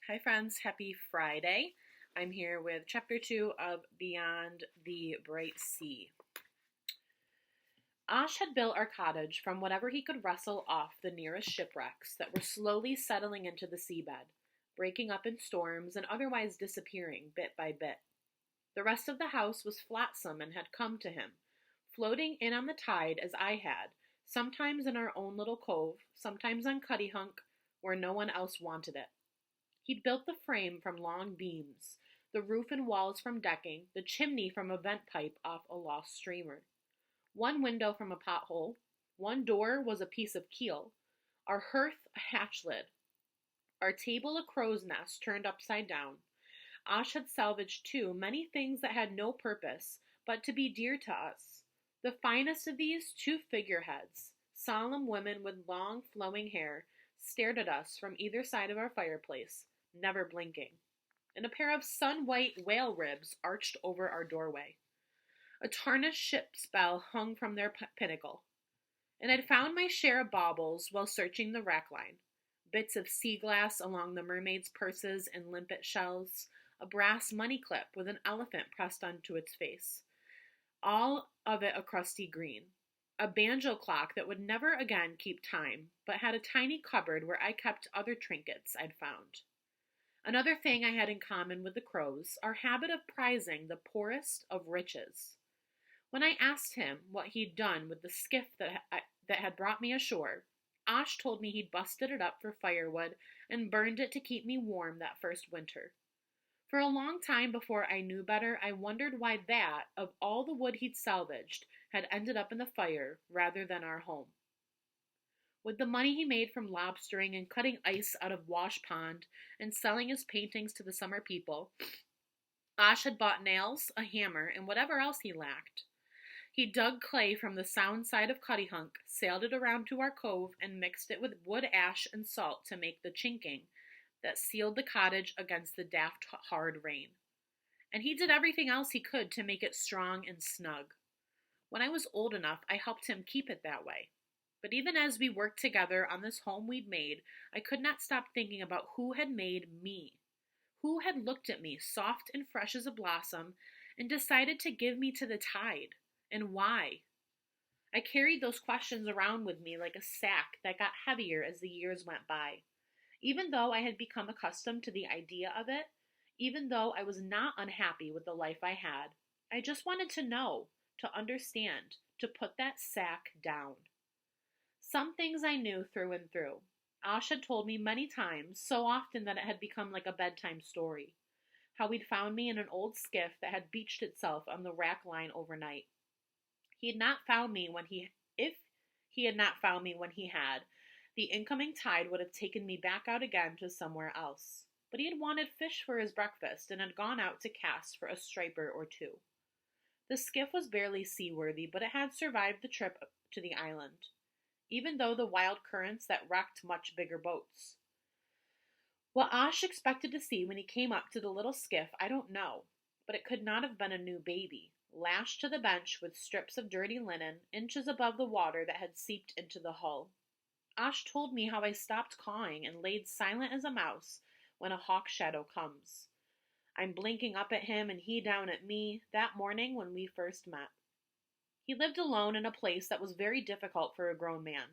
Hi, friends. Happy Friday. I'm here with Chapter 2 of Beyond the Bright Sea. Ash had built our cottage from whatever he could wrestle off the nearest shipwrecks that were slowly settling into the seabed, breaking up in storms and otherwise disappearing bit by bit. The rest of the house was flotsam and had come to him, floating in on the tide as I had, sometimes in our own little cove, sometimes on Cuttyhunk, where no one else wanted it. He'd built the frame from long beams, the roof and walls from decking, the chimney from a vent pipe off a lost streamer. One window from a pothole, one door was a piece of keel, our hearth a hatch lid, our table a crow's nest turned upside down. Ash had salvaged, too, many things that had no purpose but to be dear to us. The finest of these, two figureheads, solemn women with long flowing hair, stared at us from either side of our fireplace, never blinking, and a pair of sun-white whale ribs arched over our doorway. A tarnished ship's bell hung from their pinnacle, and I'd found my share of baubles while searching the rack line. Bits of sea glass along the mermaids' purses and limpet shells, a brass money clip with an elephant pressed onto its face, all of it a crusty green. A banjo clock that would never again keep time, but had a tiny cupboard where I kept other trinkets I'd found. Another thing I had in common with the crows, our habit of prizing the poorest of riches. When I asked him what he'd done with the skiff that had brought me ashore, Ash told me he'd busted it up for firewood and burned it to keep me warm that first winter. For a long time before I knew better, I wondered why that, of all the wood he'd salvaged, had ended up in the fire rather than our home. With the money he made from lobstering and cutting ice out of Wash Pond and selling his paintings to the summer people, Ash had bought nails, a hammer, and whatever else he lacked. He dug clay from the sound side of Cuttyhunk, sailed it around to our cove, and mixed it with wood ash and salt to make the chinking that sealed the cottage against the daft hard rain. And he did everything else he could to make it strong and snug. When I was old enough, I helped him keep it that way. But even as we worked together on this home we'd made, I could not stop thinking about who had made me. Who had looked at me, soft and fresh as a blossom, and decided to give me to the tide? And why? I carried those questions around with me like a sack that got heavier as the years went by. Even though I had become accustomed to the idea of it, even though I was not unhappy with the life I had, I just wanted to know, to understand, to put that sack down. Some things I knew through and through. Ash had told me many times, so often that it had become like a bedtime story. How he'd found me in an old skiff that had beached itself on the rack line overnight. If he had not found me when he had, the incoming tide would have taken me back out again to somewhere else. But he had wanted fish for his breakfast and had gone out to cast for a striper or two. The skiff was barely seaworthy, but it had survived the trip to the island, even though the wild currents that wrecked much bigger boats. What Ash expected to see when he came up to the little skiff, I don't know, but it could not have been a new baby, lashed to the bench with strips of dirty linen, inches above the water that had seeped into the hull. Ash told me how I stopped cawing and laid silent as a mouse when a hawk shadow comes. I'm blinking up at him and he down at me that morning when we first met. He lived alone in a place that was very difficult for a grown man.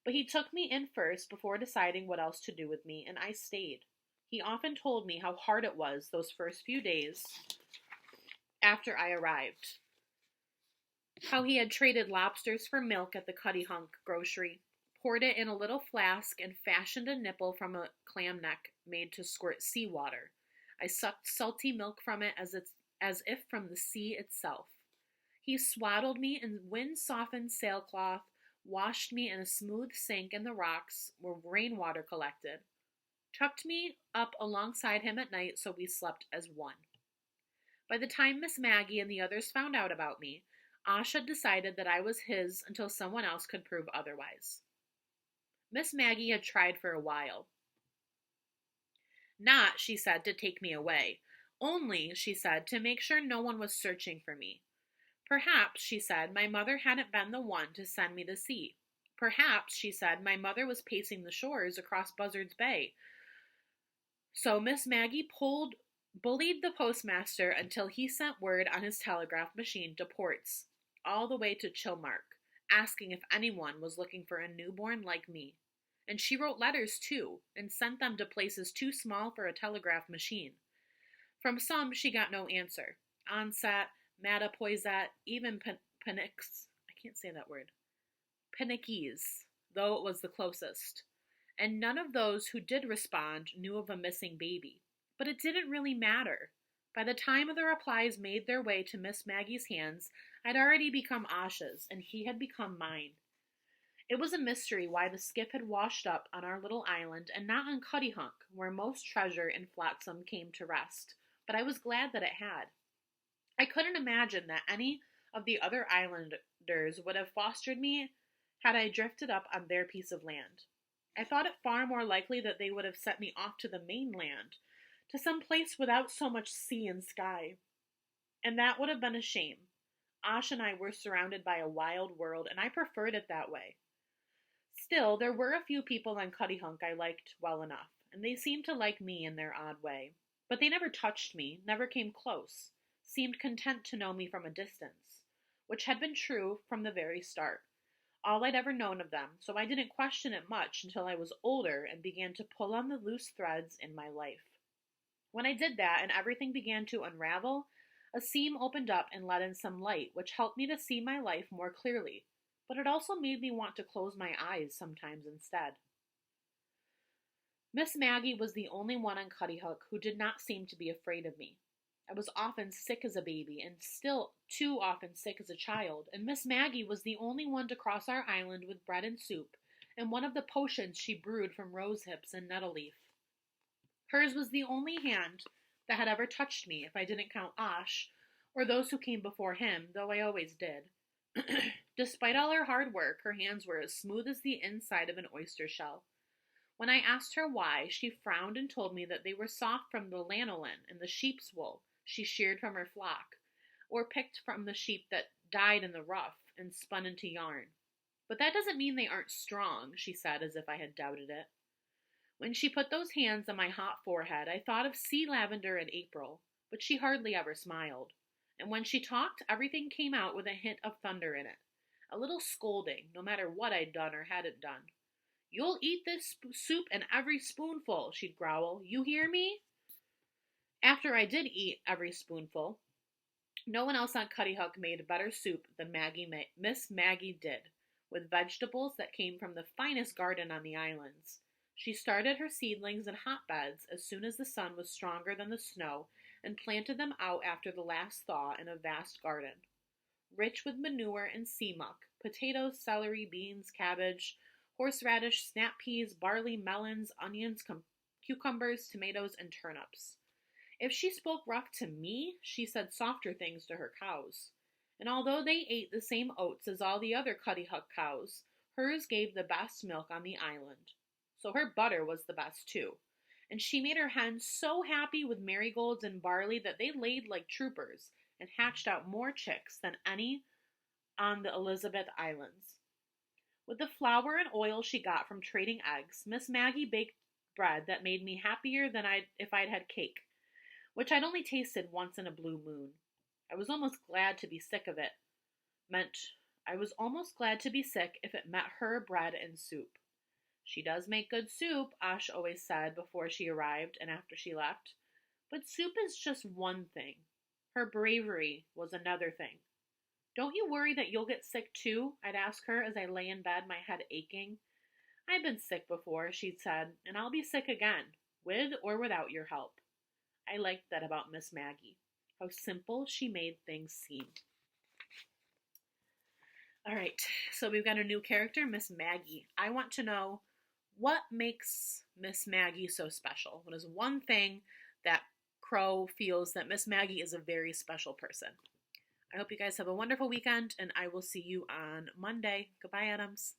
But he took me in first before deciding what else to do with me, and I stayed. He often told me how hard it was those first few days after I arrived. How he had traded lobsters for milk at the Cuttyhunk grocery, poured it in a little flask, and fashioned a nipple from a clam neck made to squirt seawater. I sucked salty milk from it as if from the sea itself. He swaddled me in wind-softened sailcloth, washed me in a smooth sink in the rocks where rainwater collected, tucked me up alongside him at night so we slept as one. By the time Miss Maggie and the others found out about me, Ash had decided that I was his until someone else could prove otherwise. Miss Maggie had tried for a while. Not, she said, to take me away. Only, she said, to make sure no one was searching for me. Perhaps, she said, my mother hadn't been the one to send me to sea. Perhaps, she said, my mother was pacing the shores across Buzzard's Bay, So Miss Maggie bullied the postmaster until he sent word on his telegraph machine to Ports, all the way to Chilmark, asking if anyone was looking for a newborn like me. And she wrote letters too, and sent them to places too small for a telegraph machine. From some she got no answer. Onset, Mattapoisett, even Phoenix, I can't say that word, Panikies, though it was the closest. And none of those who did respond knew of a missing baby. But it didn't really matter. By the time the replies made their way to Miss Maggie's hands, I'd already become Asha's, and he had become mine. It was a mystery why the skiff had washed up on our little island and not on Cuttyhunk, where most treasure in Flotsam came to rest, but I was glad that it had. I couldn't imagine that any of the other islanders would have fostered me had I drifted up on their piece of land. I thought it far more likely that they would have sent me off to the mainland, to some place without so much sea and sky. And that would have been a shame. Ash and I were surrounded by a wild world, and I preferred it that way. Still, there were a few people on Cuttyhunk I liked well enough, and they seemed to like me in their odd way. But they never touched me, never came close, seemed content to know me from a distance, which had been true from the very start. All I'd ever known of them, so I didn't question it much until I was older and began to pull on the loose threads in my life. When I did that and everything began to unravel, a seam opened up and let in some light, which helped me to see my life more clearly, but it also made me want to close my eyes sometimes instead. Miss Maggie was the only one on Cuttyhunk who did not seem to be afraid of me. I was often sick as a baby, and still too often sick as a child, and Miss Maggie was the only one to cross our island with bread and soup, and one of the potions she brewed from rose hips and nettle leaf. Hers was the only hand that had ever touched me, if I didn't count Ash, or those who came before him, though I always did. Despite all her hard work, her hands were as smooth as the inside of an oyster shell. When I asked her why, she frowned and told me that they were soft from the lanolin and the sheep's wool she sheared from her flock, or picked from the sheep that died in the rough and spun into yarn. But that doesn't mean they aren't strong, she said, as if I had doubted it. When she put those hands on my hot forehead, I thought of sea lavender in April, but she hardly ever smiled. And when she talked, everything came out with a hint of thunder in it, a little scolding, no matter what I'd done or hadn't done. "You'll eat this soup and every spoonful," she'd growl. "You hear me?" After I did eat every spoonful, no one else on Cuttyhunk made better soup than Miss Maggie did, with vegetables that came from the finest garden on the islands. She started her seedlings in hotbeds as soon as the sun was stronger than the snow, and planted them out after the last thaw in a vast garden, rich with manure and sea muck, potatoes, celery, beans, cabbage, horseradish, snap peas, barley, melons, onions, cucumbers, tomatoes, and turnips. If she spoke rough to me, she said softer things to her cows. And although they ate the same oats as all the other Cuttyhunk cows, hers gave the best milk on the island. So her butter was the best too. And she made her hens so happy with marigolds and barley that they laid like troopers and hatched out more chicks than any on the Elizabeth Islands. With the flour and oil she got from trading eggs, Miss Maggie baked bread that made me happier than if I'd had cake, which I'd only tasted once in a blue moon. I was almost glad to be sick if it meant her bread and soup. "She does make good soup," Ash always said before she arrived and after she left. But soup is just one thing. Her bravery was another thing. "Don't you worry that you'll get sick too?" I'd ask her as I lay in bed, my head aching. "I've been sick before," she'd said, "and I'll be sick again, with or without your help." I liked that about Miss Maggie, how simple she made things seem. All right, so we've got a new character, Miss Maggie. I want to know, what makes Miss Maggie so special? What is one thing that Crow feels that Miss Maggie is a very special person? I hope you guys have a wonderful weekend, and I will see you on Monday. Goodbye, Adams.